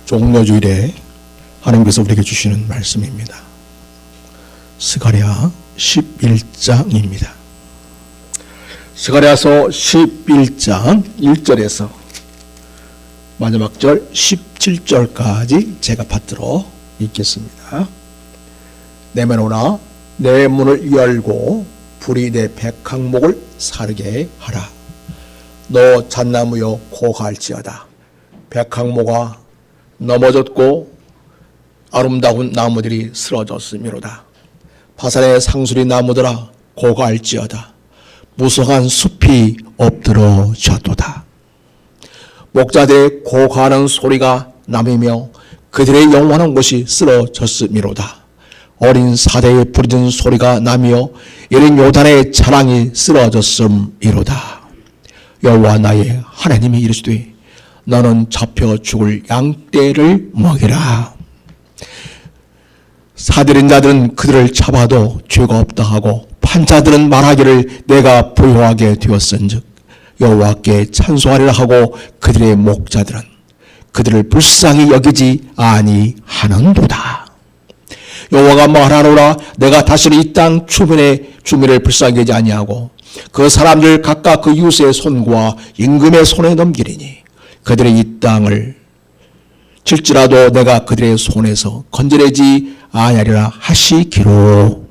종려주일에 하나님께서 우리에게 주시는 말씀입니다. 스가랴 11장입니다. 스가랴서 11장 1절에서 마지막 절 17절까지 제가 받들어 읽겠습니다. 내면 내 문을 열고 불이 내 백항목을 사르게 하라. 너 잣나무여 고갈지어다. 백항목아 넘어졌고 아름다운 나무들이 쓰러졌음이로다. 바산의 상수리 나무들아 고갈지어다. 무성한 숲이 엎드러졌도다. 목자들의 고가는 소리가 남이며 그들의 영원한 곳이 쓰러졌음이로다. 어린 사대에 부르짖는 소리가 나며 이른 요단의 자랑이 쓰러졌음이로다. 여호와 나의 하나님이 이르시되 너는 잡혀 죽을 양떼를 먹이라. 사들인 자들은 그들을 잡아도 죄가 없다 하고 판자들은 말하기를 내가 부요하게 되었은즉 여호와께 찬송하리라 하고 그들의 목자들은 그들을 불쌍히 여기지 아니하는도다. 여호와가 말하노라. 내가 다시는 이 땅 주민을 불쌍히 여기지 아니하고 그 사람들 각각 그 이웃의 손과 임금의 손에 넘기리니 그들의 이 땅을 칠지라도 내가 그들의 손에서 건져내지 아니하리라 하시기로.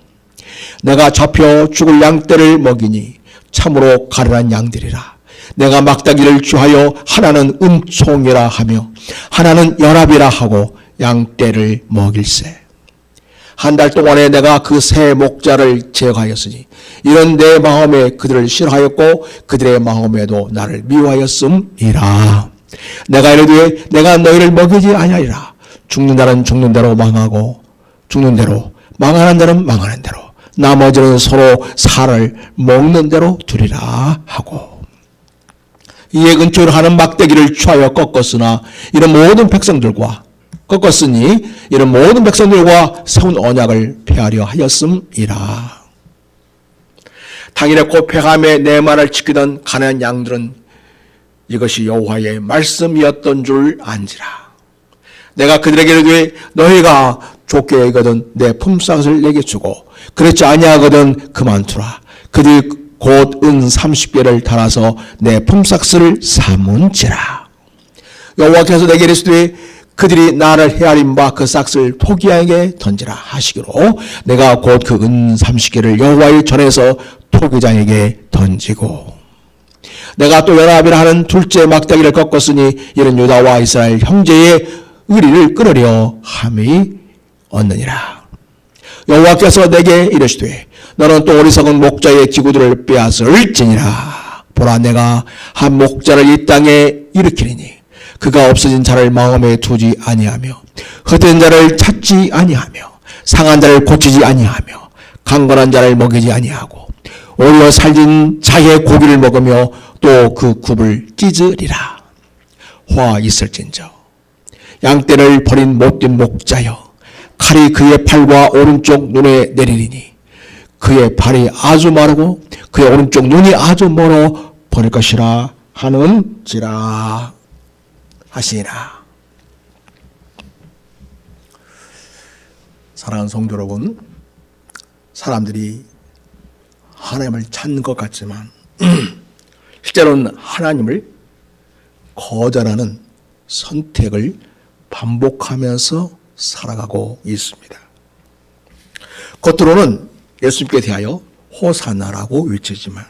내가 잡혀 죽을 양떼를 먹이니 참으로 가련한 양들이라. 내가 막다기를 주하여 하나는 은총이라 하며 하나는 연합이라 하고 양떼를 먹일세. 한 달 동안에 내가 그 새 목자를 제거하였으니 이런 내 마음에 그들을 싫어하였고 그들의 마음에도 나를 미워하였음이라. 내가 이르되 내가 너희를 먹이지 아니하리라. 죽는 자는 죽는 대로 망하고 죽는 대로 망하는 자는 망하는 대로 나머지는 서로 살을 먹는 대로 두리라 하고. 이에 근처로 하는 막대기를 취하여 꺾었으니 이런 모든 백성들과 세운 언약을 폐하려 하였음이라. 당일에 곧 폐함에 내 말을 지키던 가난한 양들은 이것이 여호와의 말씀이었던 줄 안지라. 내가 그들에게 이르되 너희가 좁게 여기거든 내 품삯을 내게 주고 그렇지 아니하거든 그만두라. 그들이 곧 은 30개를 달아서 내 품삯을 삼은지라. 여호와께서 내게 이르시되 그들이 나를 헤아린 바 그 싹을 토기장에게 던지라 하시기로 내가 곧 그 은 30개를 여호와의 전에서 토기장에게 던지고 내가 또 연합이라 하는 둘째 막대기를 꺾었으니 이는 유다와 이스라엘 형제의 의리를 끊으려 함이 얻느니라. 여호와께서 내게 이르시되 너는 또 어리석은 목자의 기구들을 빼앗을지니라. 보라 내가 한 목자를 이 땅에 일으키리니 그가 없어진 자를 마음에 두지 아니하며 헛된 자를 찾지 아니하며 상한 자를 고치지 아니하며 강건한 자를 먹이지 아니하고 오히려 살진 자의 고기를 먹으며 또 그 굽을 찢으리라. 화 있을진저 양떼를 버린 못된 목자여 칼이 그의 팔과 오른쪽 눈에 내리리니 그의 팔이 아주 마르고 그의 오른쪽 눈이 아주 멀어 버릴 것이라 하는지라 하시니라. 사랑하는 성도 여러분, 사람들이 하나님을 찾는 것 같지만 실제로는 하나님을 거절하는 선택을 반복하면서 살아가고 있습니다. 겉으로는 예수님께 대하여 호산나라고 외치지만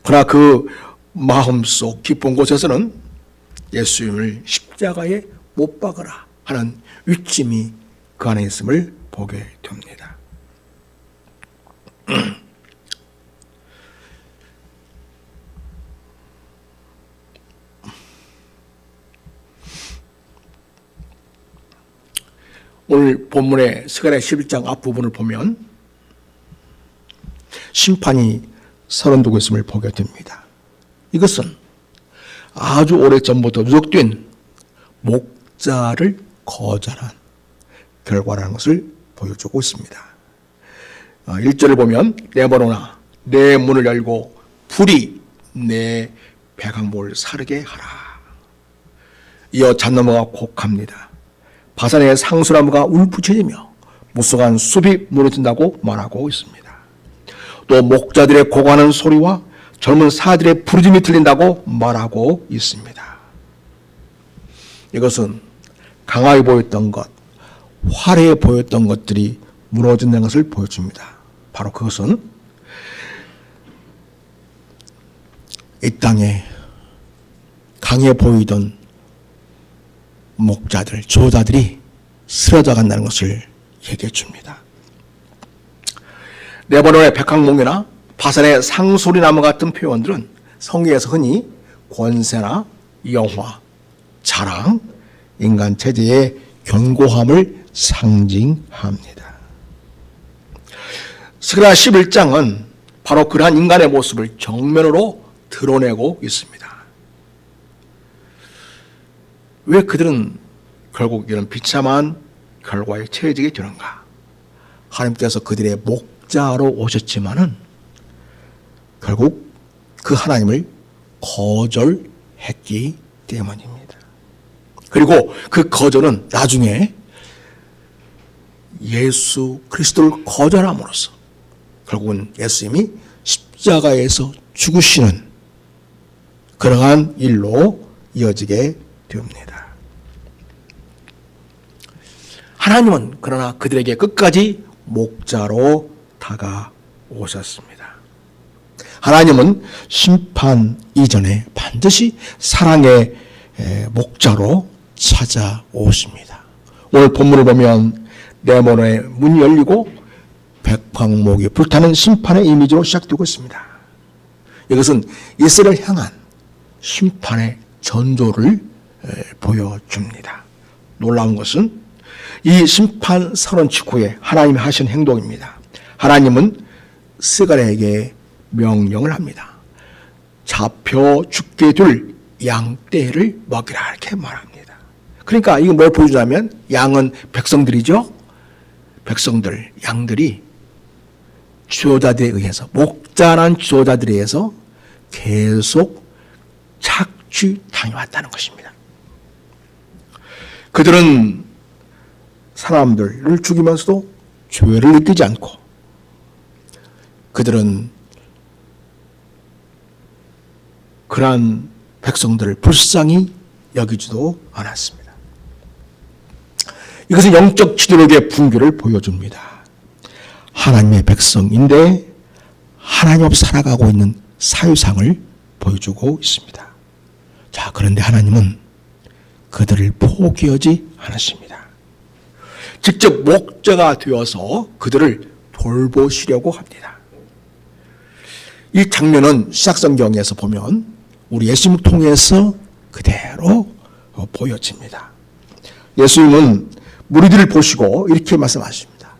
그러나 그 마음속 깊은 곳에서는 예수님을 십자가에 못 박으라 하는 위침이 그 안에 있음을 보게 됩니다. 오늘 본문의 스가랴 11장 앞부분을 보면 심판이 서른두고 있음을 보게 됩니다. 이것은 아주 오래전부터 누적된 목자를 거절한 결과라는 것을 보여주고 있습니다. 1절을 보면 내버려나 내 문을 열고 불이 내 백항목을 사르게 하라. 이어 잣나무가 곡합니다. 바산의 상수나무가 울부짖으며 무성한 숲이 무너진다고 말하고 있습니다. 또 목자들의 고고하는 소리와 젊은 사들의 부르짐이 들린다고 말하고 있습니다. 이것은 강하게 보였던 것, 화려해 보였던 것들이 무너진다는 것을 보여줍니다. 바로 그것은 이 땅에 강해 보이던 목자들, 지도자들이 쓰러져 간다는 것을 얘기해 줍니다. 레바논의 백향목이나 바산의 상소리나무 같은 표현들은 성경에서 흔히 권세나 영화, 자랑, 인간 체제의 견고함을 상징합니다. 스가랴 11장은 바로 그러한 인간의 모습을 정면으로 드러내고 있습니다. 왜 그들은 결국 이런 비참한 결과에 처해지게 되는가? 하나님께서 그들의 목자로 오셨지만은 결국 그 하나님을 거절했기 때문입니다. 그리고 그 거절은 나중에 예수 그리스도를 거절함으로써 결국은 예수님이 십자가에서 죽으시는 그러한 일로 이어지게 됩니다. 하나님은 그러나 그들에게 끝까지 목자로 다가오셨습니다. 하나님은 심판 이전에 반드시 사랑의 목자로 찾아오십니다. 오늘 본문을 보면 레바논의 문이 열리고 백향목이 불타는 심판의 이미지로 시작되고 있습니다. 이것은 이스라엘을 향한 심판의 전조를 보여줍니다. 놀라운 것은 이 심판 선언 직후에 하나님이 하신 행동입니다. 하나님은 스가랴에게 명령을 합니다. 잡혀 죽게 둘 양떼를 먹이라 이렇게 말합니다. 그러니까 이거 뭘 보여주냐면 양은 백성들이죠. 백성들, 양들이 지도자들에 의해서 목자란 지도자들에 의해서 계속 착취당해왔다는 것입니다. 그들은 사람들을 죽이면서도 죄를 느끼지 않고 그들은 그러한 백성들을 불쌍히 여기지도 않았습니다. 이것은 영적 지도력의 붕괴를 보여줍니다. 하나님의 백성인데 하나님 없이 살아가고 있는 사유상을 보여주고 있습니다. 자, 그런데 하나님은 그들을 포기하지 않으십니다. 직접 목자가 되어서 그들을 돌보시려고 합니다. 이 장면은 시작성경에서 보면 우리 예수님을 통해서 그대로 보여집니다. 예수님은 무리들을 보시고 이렇게 말씀하십니다.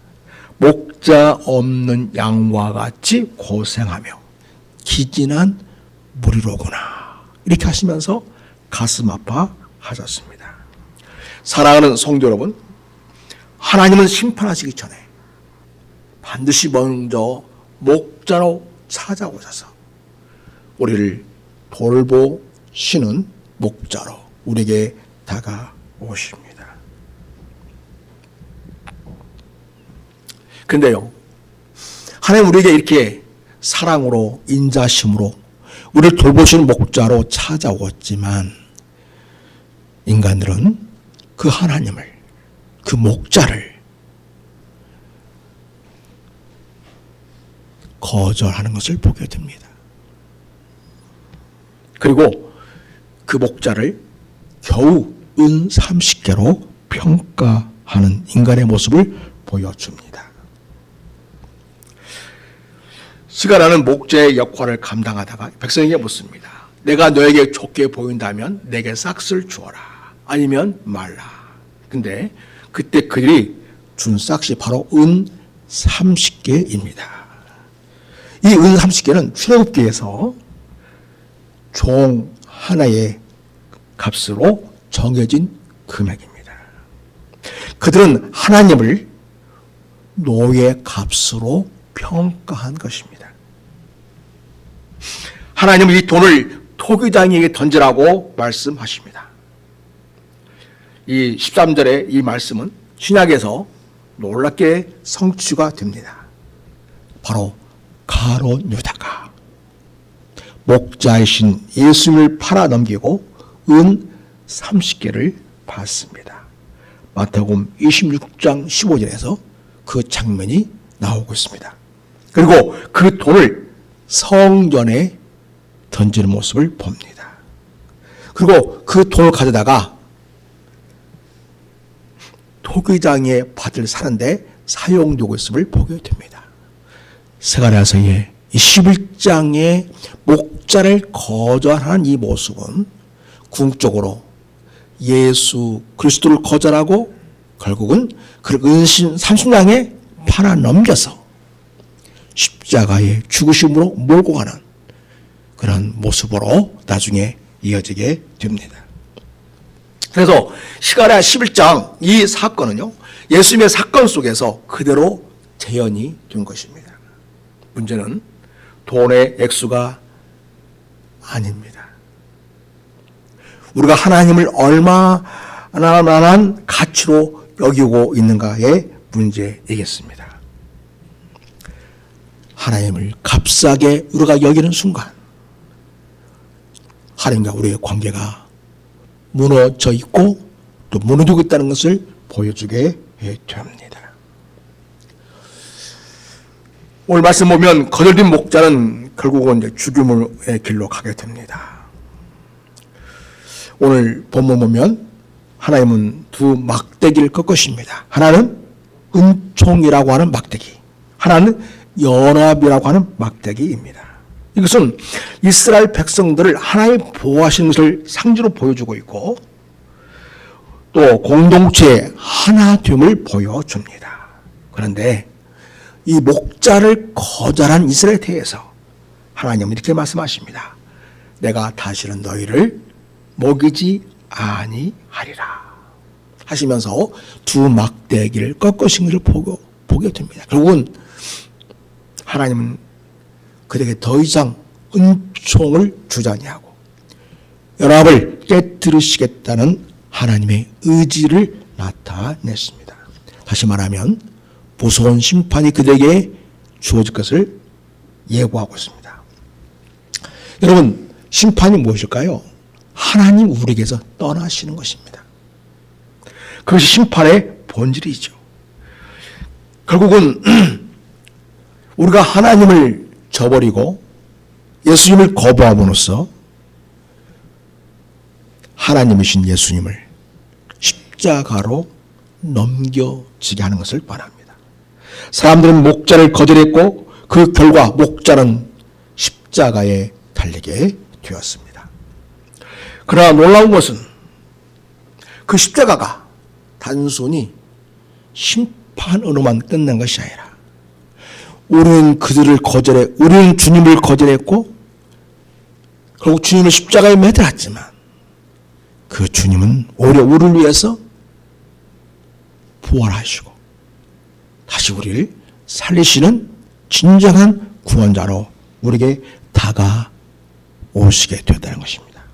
목자 없는 양과 같이 고생하며 기진한 무리로구나. 이렇게 하시면서 가슴 아파하셨습니다. 사랑하는 성도 여러분, 하나님은 심판하시기 전에 반드시 먼저 목자로 찾아오셔서 우리를 돌보시는 목자로 우리에게 다가오십니다. 그런데요, 하나님 우리에게 이렇게 사랑으로 인자심으로 우리를 돌보시는 목자로 찾아왔지만 인간들은 그 하나님을, 그 목자를 거절하는 것을 보게 됩니다. 그리고 그 목자를 겨우 은 30개로 평가하는 인간의 모습을 보여줍니다. 스가랴는 목자의 역할을 감당하다가 백성에게 묻습니다. 내가 너에게 좋게 보인다면 내게 싹을 주어라. 아니면 말라. 근데 그때 그들이 준 싹이 바로 은 30개입니다. 이 은 30개는 출애굽기에서 종 하나의 값으로 정해진 금액입니다. 그들은 하나님을 노예 값으로 평가한 것입니다. 하나님은 이 돈을 토기장에게 던지라고 말씀하십니다. 이 13절의 이 말씀은 신약에서 놀랍게 성취가 됩니다. 바로 가룟 유다가 목자이신 예수님을 팔아 넘기고 은 30개를 받습니다. 마태복음 26장 15절에서 그 장면이 나오고 있습니다. 그리고 그 돈을 성전에 던지는 모습을 봅니다. 그리고 그 돈을 가져다가 토기장에 밭을 사는데 사용되고 있음을 보게 됩니다. 스가랴서의 이 11장의 목자를 거절하는 이 모습은 궁극적으로 예수 그리스도를 거절하고 결국은 그 은신 30냥에 팔아 넘겨서 십자가의 죽으심으로 몰고 가는 그런 모습으로 나중에 이어지게 됩니다. 그래서 스가랴 11장 이 사건은요, 예수님의 사건 속에서 그대로 재현이 된 것입니다. 문제는 돈의 액수가 아닙니다. 우리가 하나님을 얼마나 가치로 여기고 있는가의 문제이겠습니다. 하나님을 값싸게 우리가 여기는 순간 하나님과 우리의 관계가 무너져 있고 또 무너지고 있다는 것을 보여주게 됩니다. 오늘 말씀 보면 거절된 목자는 결국은 이제 죽음의 길로 가게 됩니다. 오늘 본문 보면 하나님은 두 막대기를 꺾으십니다. 하나는 은총이라고 하는 막대기, 하나는 연합이라고 하는 막대기입니다. 이것은 이스라엘 백성들을 하나님 보호하시는 것을 상징으로 보여주고 있고 또 공동체의 하나됨을 보여줍니다. 그런데 이 목자를 거절한 이스라엘에 대해서 하나님은 이렇게 말씀하십니다. 내가 다시는 너희를 먹이지 아니하리라 하시면서 두 막대기를 꺾으신 것을 보게 됩니다. 결국은 하나님은 그들에게 더 이상 은총을 주지 아니하고 연합을 깨뜨리시겠다는 하나님의 의지를 나타냈습니다. 다시 말하면 무서운 심판이 그들에게 주어질 것을 예고하고 있습니다. 여러분, 심판이 무엇일까요? 하나님 우리에게서 떠나시는 것입니다. 그것이 심판의 본질이죠. 결국은 우리가 하나님을 저버리고 예수님을 거부함으로써 하나님이신 예수님을 십자가로 넘겨지게 하는 것을 바랍니다. 사람들은 목자를 거절했고 그 결과 목자는 십자가에 달리게 되었습니다. 그러나 놀라운 것은 그 십자가가 단순히 심판으로만 끝난 것이 아니라 우리는 우리는 주님을 거절했고 결국 주님을 십자가에 매달았지만 그 주님은 오히려 우리를 위해서 부활하시고 다시 우리를 살리시는 진정한 구원자로 우리에게 다가오시게 되었다는 것입니다.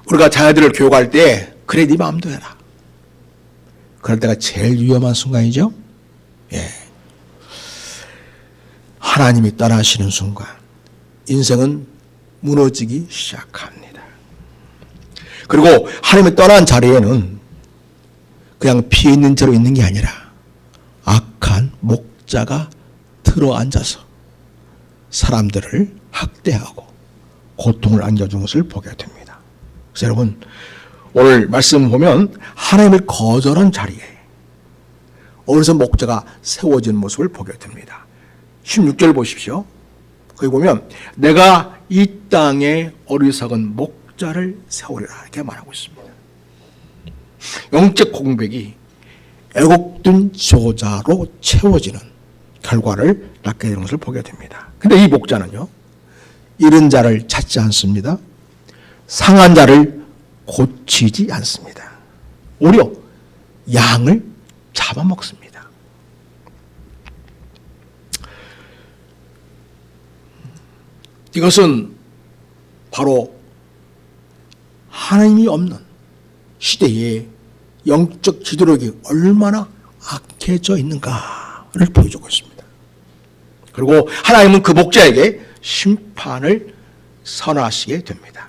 우리가 자녀들을 교육할 때 그래 네 마음대로 해라. 그럴 때가 제일 위험한 순간이죠. 예. 하나님이 떠나시는 순간 인생은 무너지기 시작합니다. 그리고 하나님이 떠난 자리에는 그냥 피해 있는 채로 있는 게 아니라 악한 목자가 들어앉아서 사람들을 학대하고 고통을 안겨준 것을 보게 됩니다. 그래서 여러분, 오늘 말씀 보면 하나님을 거절한 자리에 어느새 목자가 세워진 모습을 보게 됩니다. 16절 보십시오. 거기 보면 내가 이 땅에 어리석은 목자를 세우리라 이렇게 말하고 있습니다. 영적 공백이 애곡된 저자로 채워지는 결과를 낳게 되는 것을 보게 됩니다. 근데 이 목자는요, 잃은 자를 찾지 않습니다. 상한 자를 고치지 않습니다. 오히려 양을 잡아먹습니다. 이것은 바로 하나님이 없는 시대에 영적 기도력이 얼마나 악해져 있는가를 보여주고 있습니다. 그리고 하나님은 그 목자에게 심판을 선하시게 됩니다.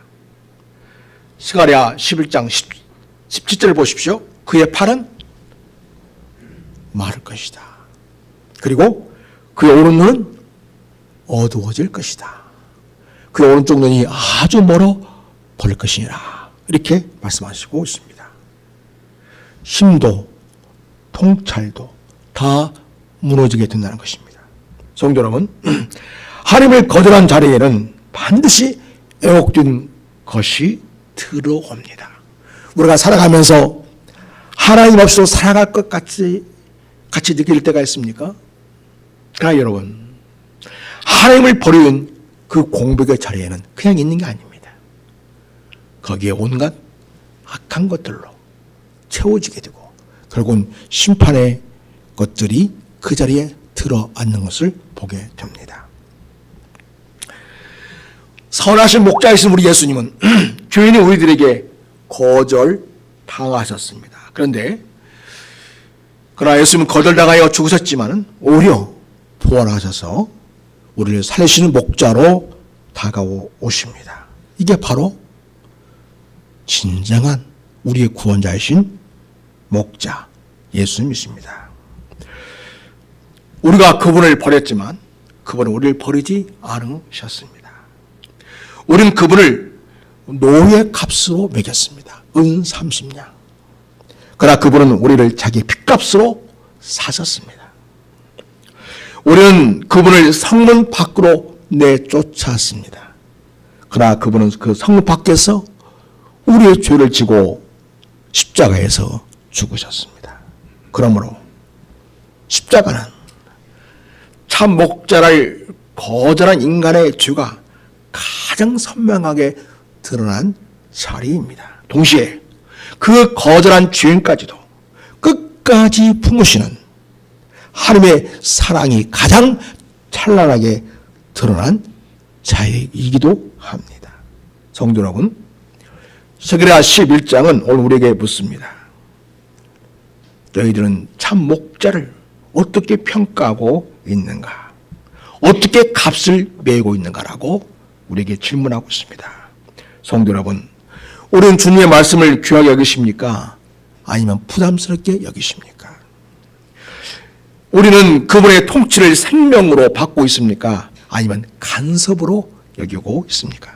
스가랴 11장 17절을 보십시오. 그의 팔은 마를 것이다. 그리고 그의 오른눈은 어두워질 것이다. 그의 오른쪽 눈이 아주 멀어 버릴 것이니라. 이렇게 말씀하시고 있습니다. 힘도 통찰도 다 무너지게 된다는 것입니다. 성도 여러분, 하나님을 거절한 자리에는 반드시 애곡된 것이 들어옵니다. 우리가 살아가면서 하나님 없이도 살아갈 것 같이 느낄 때가 있습니까? 그러나 여러분, 하나님을 버리는 그 공백의 자리에는 그냥 있는 게 아닙니다. 거기에 온갖 악한 것들로 채워지게 되고 결국은 심판의 것들이 그 자리에 들어앉는 것을 보게 됩니다. 선하신 목자이신 우리 예수님은 죄인인 우리들에게 거절당하셨습니다. 그러나 예수님은 거절당하여 죽으셨지만 오히려 부활하셔서 우리를 살리시는 목자로 다가오십니다. 이게 바로 진정한 우리의 구원자이신 목자 예수님이십니다. 우리가 그분을 버렸지만 그분은 우리를 버리지 않으셨습니다. 우리는 그분을 노예 값으로 매겼습니다. 은 30냥. 그러나 그분은 우리를 자기 핏값으로 사셨습니다. 우리는 그분을 성문 밖으로 내쫓았습니다. 그러나 그분은 그 성문 밖에서 우리의 죄를 지고 십자가에서 죽으셨습니다. 그러므로 십자가는 참 목자를 거절한 인간의 죄가 가장 선명하게 드러난 자리입니다. 동시에 그 거절한 죄인까지도 끝까지 품으시는 하나님의 사랑이 가장 찬란하게 드러난 자리이기도 합니다. 성도 여러분, 스가랴 11장은 오늘 우리에게 묻습니다. 너희들은 참 목자를 어떻게 평가하고 있는가? 어떻게 값을 매고 있는가라고 우리에게 질문하고 있습니다. 성도 여러분, 우리는 주님의 말씀을 귀하게 여기십니까? 아니면 부담스럽게 여기십니까? 우리는 그분의 통치를 생명으로 받고 있습니까? 아니면 간섭으로 여기고 있습니까?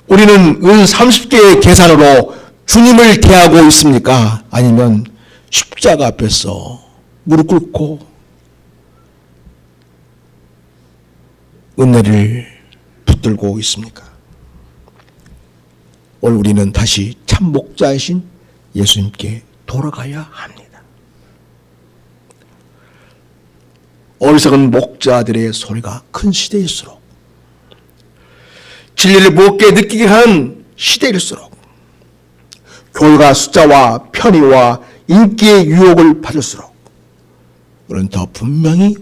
우리는 은 30개의 계산으로 주님을 대하고 있습니까? 아니면 십자가 앞에서 무릎 꿇고 은혜를 붙들고 있습니까? 오늘 우리는 다시 참 목자이신 예수님께 돌아가야 합니다. 어리석은 목자들의 소리가 큰 시대일수록, 진리를 무겁게 느끼게 하는 시대일수록, 교회가 숫자와 편의와 인기의 유혹을 받을수록 우리는 더 분명히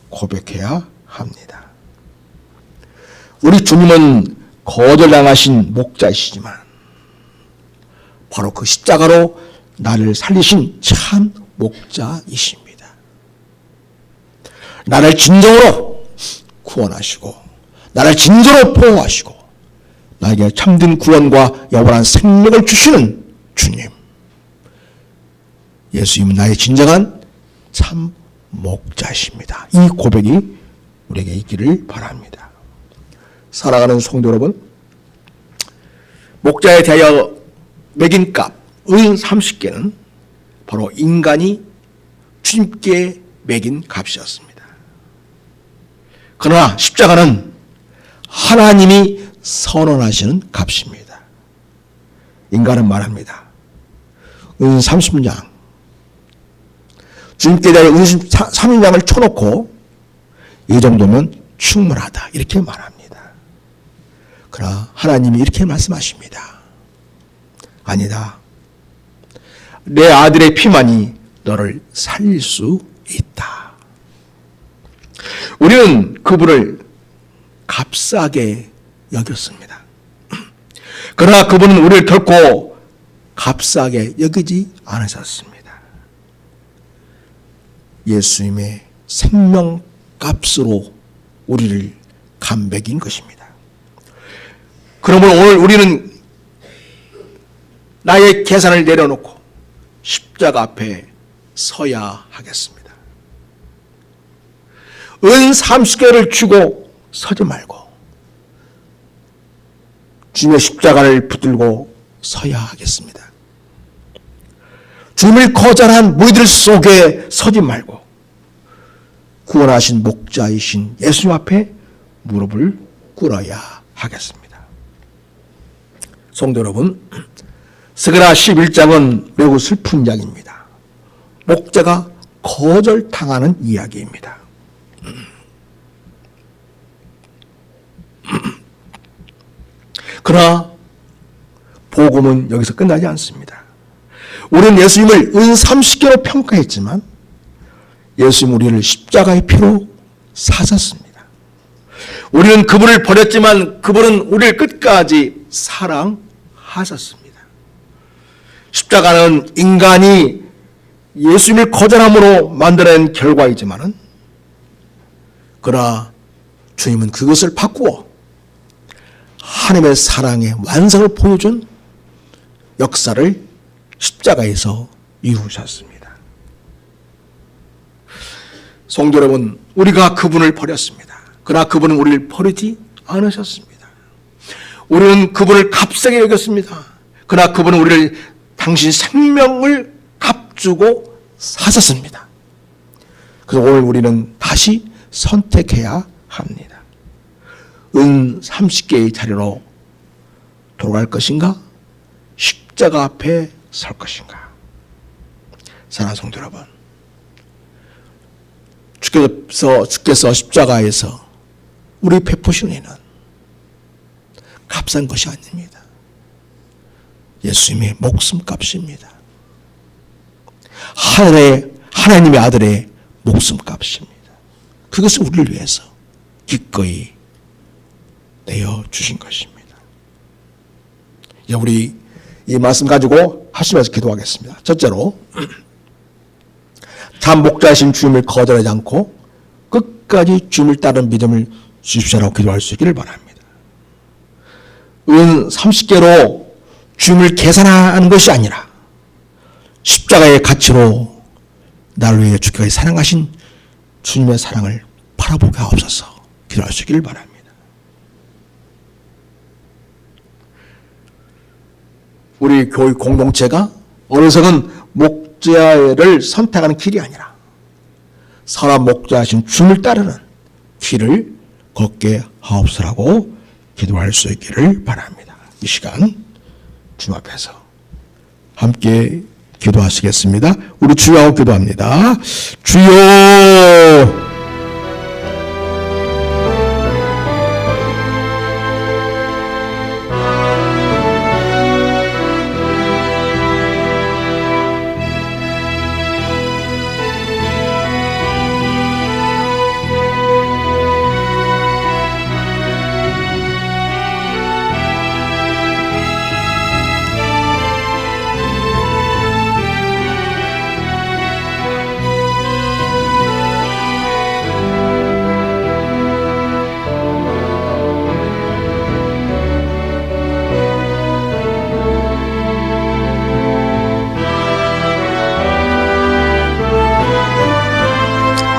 고백해야 합니다. 우리 주님은 거절당하신 목자이시지만 바로 그 십자가로 나를 살리신 참 목자이십니다. 나를 진정으로 구원하시고 나를 진정으로 보호하시고 나에게 참된 구원과 영원한 생명을 주시는 주님, 예수님은 나의 진정한 참 목자이십니다. 이 고백이 우리에게 있기를 바랍니다. 사랑하는 성도 여러분, 목자에 대하여 매긴 값, 은 30개는 바로 인간이 주님께 매긴 값이었습니다. 그러나 십자가는 하나님이 선언하시는 값입니다. 인간은 말합니다. 은 30냥, 주님께 대하여 은 30냥을 쳐놓고 이 정도면 충분하다 이렇게 말합니다. 그러나 하나님이 이렇게 말씀하십니다. 아니다. 내 아들의 피만이 너를 살릴 수 있다. 우리는 그분을 값싸게 여겼습니다. 그러나 그분은 우리를 결코 값싸게 여기지 않으셨습니다. 예수님의 생명값으로 우리를 감백인 것입니다. 그러므로 오늘 우리는 나의 계산을 내려놓고 십자가 앞에 서야 하겠습니다. 은 30개를 쥐고 서지 말고 주님의 십자가를 붙들고 서야 하겠습니다. 주님을 거절한 무리들 속에 서지 말고 구원하신 목자이신 예수님 앞에 무릎을 꿇어야 하겠습니다. 성도 여러분, 스가랴 11장은 매우 슬픈 이야기입니다. 목자가 거절당하는 이야기입니다. 그러나 복음은 여기서 끝나지 않습니다. 우리는 예수님을 은 30개로 평가했지만 예수님 우리를 십자가의 피로 사셨습니다. 우리는 그분을 버렸지만 그분은 우리를 끝까지 사랑하셨습니다. 십자가는 인간이 예수님을 거절함으로 만들어낸 결과이지만은 그러나 주님은 그것을 바꾸어 하나님의 사랑의 완성을 보여준 역사를 십자가에서 이루셨습니다. 성도 여러분, 우리가 그분을 버렸습니다. 그러나 그분은 우리를 버리지 않으셨습니다. 우리는 그분을 값세게 여겼습니다. 그러나 그분은 우리를 당신 생명을 값주고 사셨습니다. 그래서 오늘 우리는 다시 선택해야 합니다. 은 30개의 자리로 돌아갈 것인가? 십자가 앞에 설 것인가? 사랑하는 성도 여러분, 주께서 십자가에서 우리 베푸신 은혜는 값싼 것이 아닙니다. 예수님의 목숨값입니다. 하나님의 아들의 목숨값입니다. 그것을 우리를 위해서 기꺼이 내어주신 것입니다. 이제 우리 이 말씀 가지고 하시면서 기도하겠습니다. 첫째로, 참 목자이신 주님을 거절하지 않고 끝까지 주님을 따르는 믿음을 주십시오라고 기도할 수 있기를 바랍니다. 은 30개로 주님을 계산하는 것이 아니라 십자가의 가치로 나를 위해 주께서 사랑하신 주님의 사랑을 바라보게 하옵소서 기도할 수 있기를 바랍니다. 우리 교회 공동체가 어느석은 목자를 선택하는 길이 아니라 선한 목자하신 주님을 따르는 길을 걷게 하옵소서라고 기도할 수 있기를 바랍니다. 이 시간 주님 앞에서 함께 기도하시겠습니다. 우리 주여 기도합니다. 주여,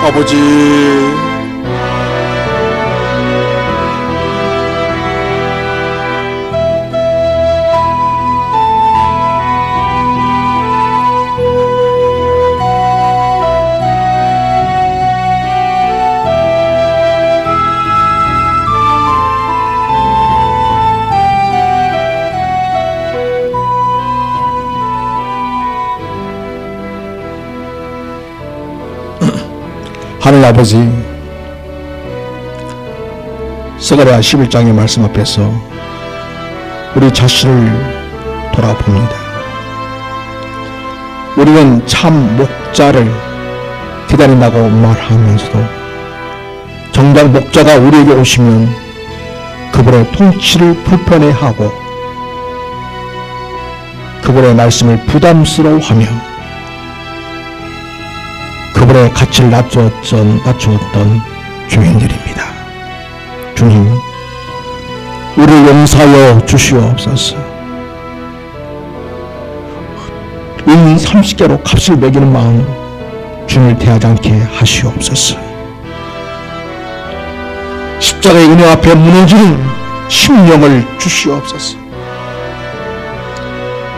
아버지, 하늘 아버지, 스가랴 11장의 말씀 앞에서 우리 자신을 돌아봅니다. 우리는 참 목자를 기다린다고 말하면서도 정작 목자가 우리에게 오시면 그분의 통치를 불편해하고 그분의 말씀을 부담스러워하며 그분의 가치를 낮추었던 주인들입니다. 주님, 우리를 용서하여 주시옵소서. 은 30개로 값을 매기는 마음으로 주님을 대하지 않게 하시옵소서. 십자가의 은혜 앞에 무너지는 심령을 주시옵소서.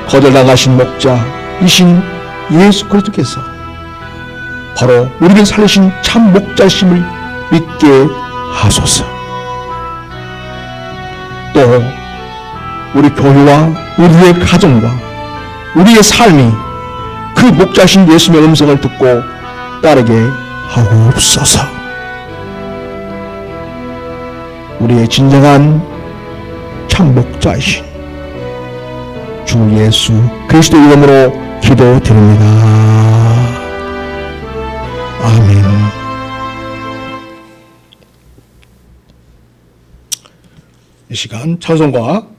거절당하신 목자이신 예수 그리스도께서 바로 우리를 살리신 참 목자심을 믿게 하소서. 또 우리 교회와 우리의 가정과 우리의 삶이 그 목자신 예수님의 음성을 듣고 따르게 하옵소서. 우리의 진정한 참 목자이신 주 예수 그리스도 이름으로 기도드립니다. 아멘. 이 시간 찬송과